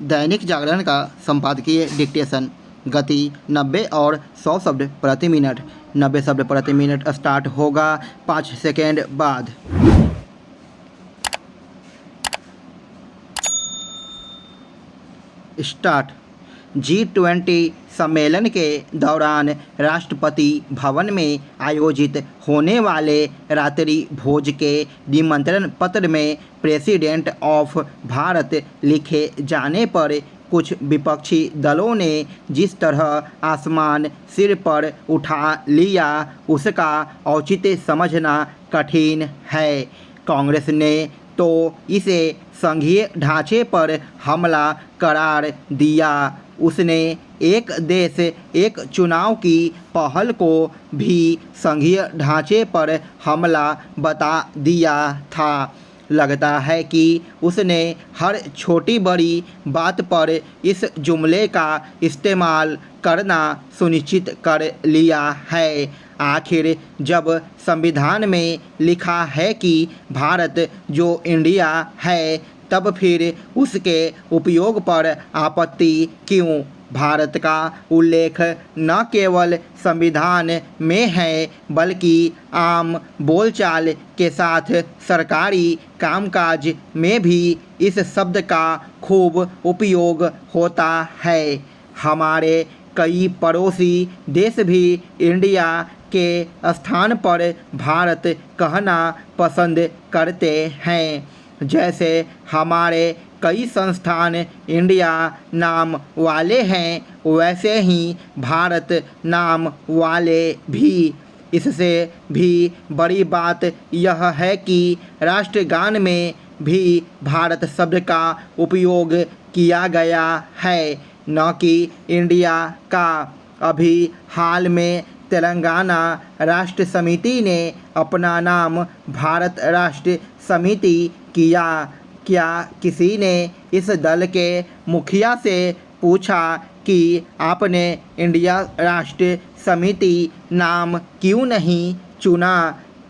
दैनिक जागरण का संपादकीय डिक्टेशन। गति 90 और 100 शब्द प्रति मिनट। 90 शब्द प्रति मिनट स्टार्ट होगा 5 सेकेंड बाद। स्टार्ट। G20 सम्मेलन के दौरान राष्ट्रपति भवन में आयोजित होने वाले रात्रि भोज के निमंत्रण पत्र में प्रेसिडेंट ऑफ भारत लिखे जाने पर कुछ विपक्षी दलों ने जिस तरह आसमान सिर पर उठा लिया उसका औचित्य समझना कठिन है। कांग्रेस ने तो इसे संघीय ढांचे पर हमला करार दिया। उसने एक देश एक चुनाव की पहल को भी संघीय ढांचे पर हमला बता दिया था। लगता है कि उसने हर छोटी बड़ी बात पर इस जुमले का इस्तेमाल करना सुनिश्चित कर लिया है। आखिर जब संविधान में लिखा है कि भारत जो इंडिया है, तब फिर उसके उपयोग पर आपत्ति क्यों? भारत का उल्लेख न केवल संविधान में है बल्कि आम बोलचाल के साथ सरकारी कामकाज में भी इस शब्द का खूब उपयोग होता है। हमारे कई पड़ोसी देश भी इंडिया के स्थान पर भारत कहना पसंद करते हैं। जैसे हमारे कई संस्थान इंडिया नाम वाले हैं, वैसे ही भारत नाम वाले भी। इससे भी बड़ी बात यह है कि राष्ट्रगान में भी भारत शब्द का उपयोग किया गया है, न कि इंडिया का। अभी हाल में तेलंगाना राष्ट्र समिति ने अपना नाम भारत राष्ट्र समिति किया। क्या किसी ने इस दल के मुखिया से पूछा कि आपने इंडिया राष्ट्र समिति नाम क्यों नहीं चुना?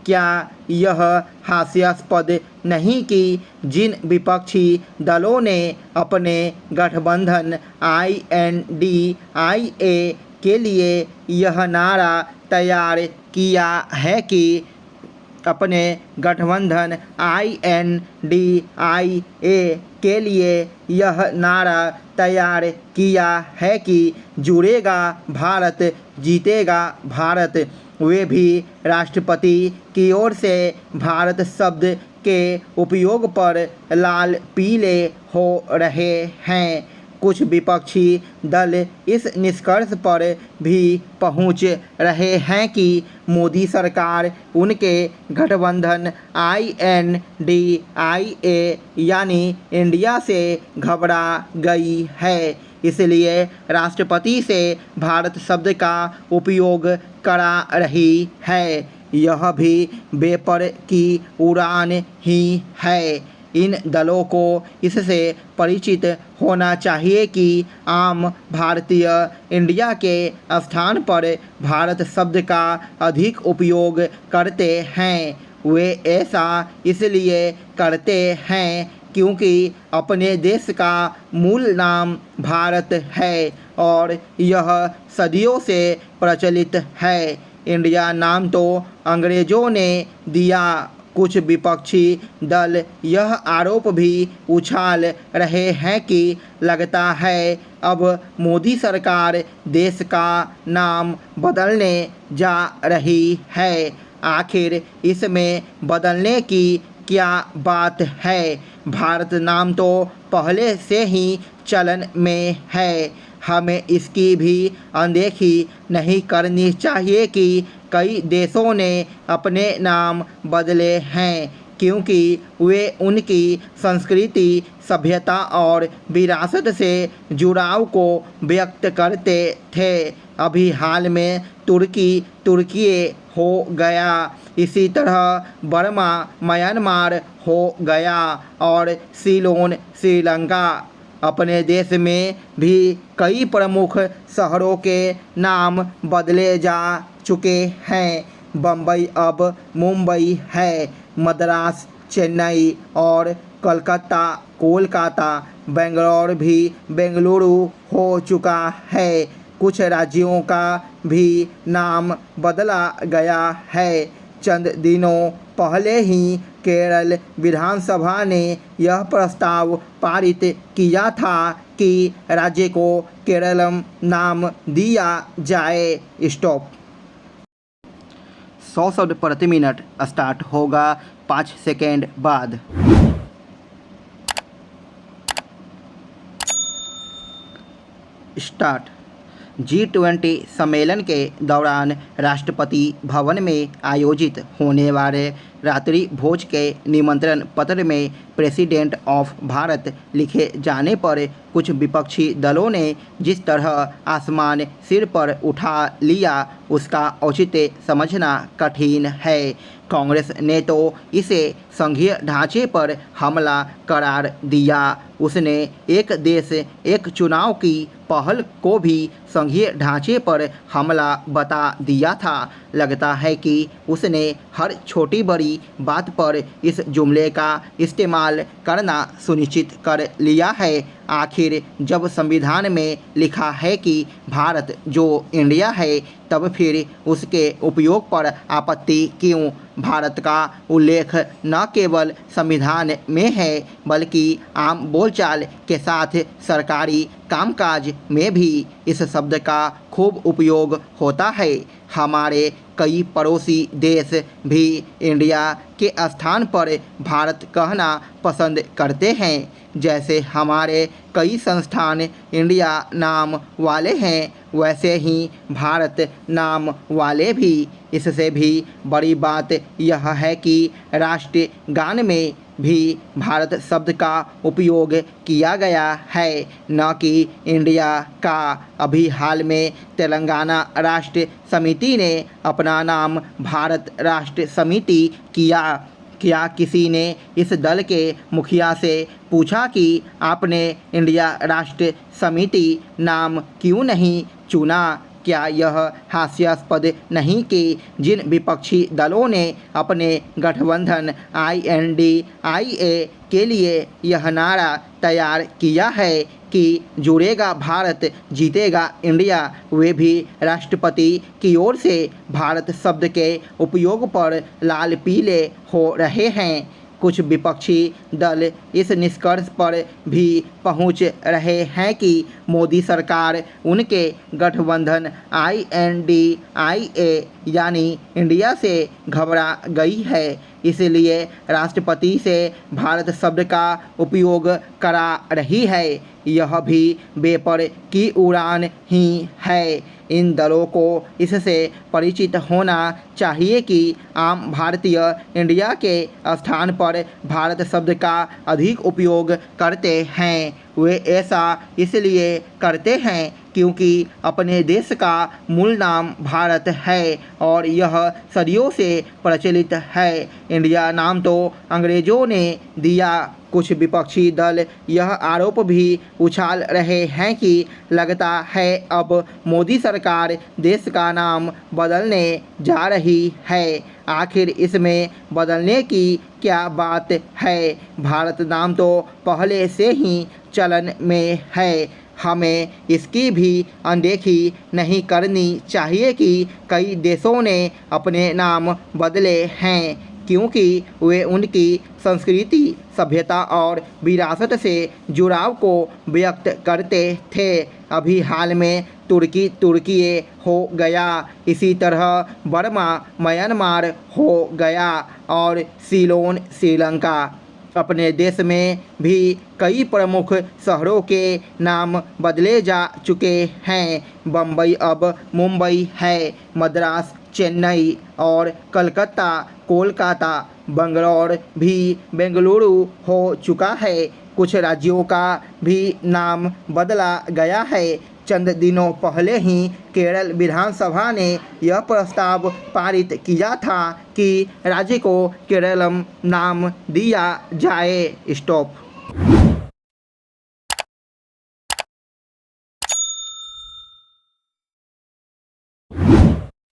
क्या यह हास्यास्पद नहीं कि जिन विपक्षी दलों ने अपने गठबंधन INDIA के लिए यह नारा तैयार किया है कि अपने गठबंधन INDIA के लिए यह नारा तैयार किया है कि जुड़ेगा भारत, जीतेगा भारत, वे भी राष्ट्रपति की ओर से भारत शब्द के उपयोग पर लाल पीले हो रहे हैं। कुछ विपक्षी दल इस निष्कर्ष पर भी पहुंच रहे हैं कि मोदी सरकार उनके गठबंधन INDIA यानी इंडिया से घबरा गई है, इसलिए राष्ट्रपति से भारत शब्द का उपयोग करा रही है। यह भी बेपर की उड़ान ही है। इन दलों को इससे परिचित होना चाहिए कि आम भारतीय इंडिया के स्थान पर भारत शब्द का अधिक उपयोग करते हैं। वे ऐसा इसलिए करते हैं क्योंकि अपने देश का मूल नाम भारत है और यह सदियों से प्रचलित है। इंडिया नाम तो अंग्रेजों ने दिया। कुछ विपक्षी दल यह आरोप भी उछाल रहे हैं कि लगता है अब मोदी सरकार देश का नाम बदलने जा रही है। आखिर इसमें बदलने की क्या बात है? भारत नाम तो पहले से ही चलन में है। हमें इसकी भी अनदेखी नहीं करनी चाहिए कि कई देशों ने अपने नाम बदले हैं क्योंकि वे उनकी संस्कृति, सभ्यता और विरासत से जुड़ाव को व्यक्त करते थे। अभी हाल में तुर्की हो गया, इसी तरह बर्मा म्यांमार हो गया और सीलोन श्रीलंका। अपने देश में भी कई प्रमुख शहरों के नाम बदले जा चुके हैं। बम्बई अब मुंबई है, मद्रास चेन्नई और कोलकाता बेंगलोर भी बेंगलुरु हो चुका है। कुछ राज्यों का भी नाम बदला गया है। चंद दिनों पहले ही केरल विधानसभा ने यह प्रस्ताव पारित किया था कि राज्य को केरलम नाम दिया जाए। स्टॉप। 100 शब्द प्रति मिनट स्टार्ट होगा 5 सेकेंड बाद। स्टार्ट। G20 सम्मेलन के दौरान राष्ट्रपति भवन में आयोजित होने वाले रात्रि भोज के निमंत्रण पत्र में प्रेसिडेंट ऑफ भारत लिखे जाने पर कुछ विपक्षी दलों ने जिस तरह आसमान सिर पर उठा लिया उसका औचित्य समझना कठिन है। कांग्रेस ने तो इसे संघीय ढांचे पर हमला करार दिया। उसने एक देश एक चुनाव की पहल को भी संघीय ढांचे पर हमला बता दिया था। लगता है कि उसने हर छोटी बड़ी बात पर इस जुमले का इस्तेमाल करना सुनिश्चित कर लिया है। आखिर जब संविधान में लिखा है कि भारत जो इंडिया है, तब फिर उसके उपयोग पर आपत्ति क्यों? भारत का उल्लेख न केवल संविधान में है बल्कि आम बोलचाल के साथ सरकारी कामकाज में भी इस शब्द का खूब उपयोग होता है। हमारे कई पड़ोसी देश भी इंडिया के स्थान पर भारत कहना पसंद करते हैं। जैसे हमारे कई संस्थान इंडिया नाम वाले हैं, वैसे ही भारत नाम वाले भी। इससे भी बड़ी बात यह है कि राष्ट्रीय गान में भी भारत शब्द का उपयोग किया गया है, न कि इंडिया का। अभी हाल में तेलंगाना राष्ट्र समिति ने अपना नाम भारत राष्ट्र समिति किया। क्या किसी ने इस दल के मुखिया से पूछा कि आपने इंडिया राष्ट्र समिति नाम क्यों नहीं चुना? क्या यह हास्यास्पद नहीं कि जिन विपक्षी दलों ने अपने गठबंधन INDIA के लिए यह नारा तैयार किया है कि जुड़ेगा भारत जीतेगा इंडिया, वे भी राष्ट्रपति की ओर से भारत शब्द के उपयोग पर लाल पीले हो रहे हैं? कुछ विपक्षी दल इस निष्कर्ष पर भी पहुंच रहे हैं कि मोदी सरकार उनके गठबंधन INDIA यानी इंडिया से घबरा गई है, इसलिए राष्ट्रपति से भारत शब्द का उपयोग करा रही है। यह भी बेपर की उड़ान ही है। इन दलों को इससे परिचित होना चाहिए कि आम भारतीय इंडिया के स्थान पर भारत शब्द का अधिक उपयोग करते हैं। वे ऐसा इसलिए करते हैं क्योंकि अपने देश का मूल नाम भारत है और यह सदियों से प्रचलित है। इंडिया नाम तो अंग्रेजों ने दिया। कुछ विपक्षी दल यह आरोप भी उछाल रहे हैं कि लगता है अब मोदी सरकार देश का नाम बदलने जा रही है। आखिर इसमें बदलने की क्या बात है? भारत नाम तो पहले से ही चलन में है। हमें इसकी भी अनदेखी नहीं करनी चाहिए कि कई देशों ने अपने नाम बदले हैं क्योंकि वे उनकी संस्कृति, सभ्यता और विरासत से जुड़ाव को व्यक्त करते थे। अभी हाल में तुर्की हो गया, इसी तरह बर्मा म्यांमार हो गया और सीलोन श्रीलंका। अपने देश में भी कई प्रमुख शहरों के नाम बदले जा चुके हैं। बम्बई अब मुंबई है, मद्रास चेन्नई और कलकत्ता कोलकाता, बंगलौर भी बेंगलुरु हो चुका है। कुछ राज्यों का भी नाम बदला गया है। चंद दिनों पहले ही केरल विधानसभा ने यह प्रस्ताव पारित किया था कि राज्य को केरलम नाम दिया जाए। स्टॉप।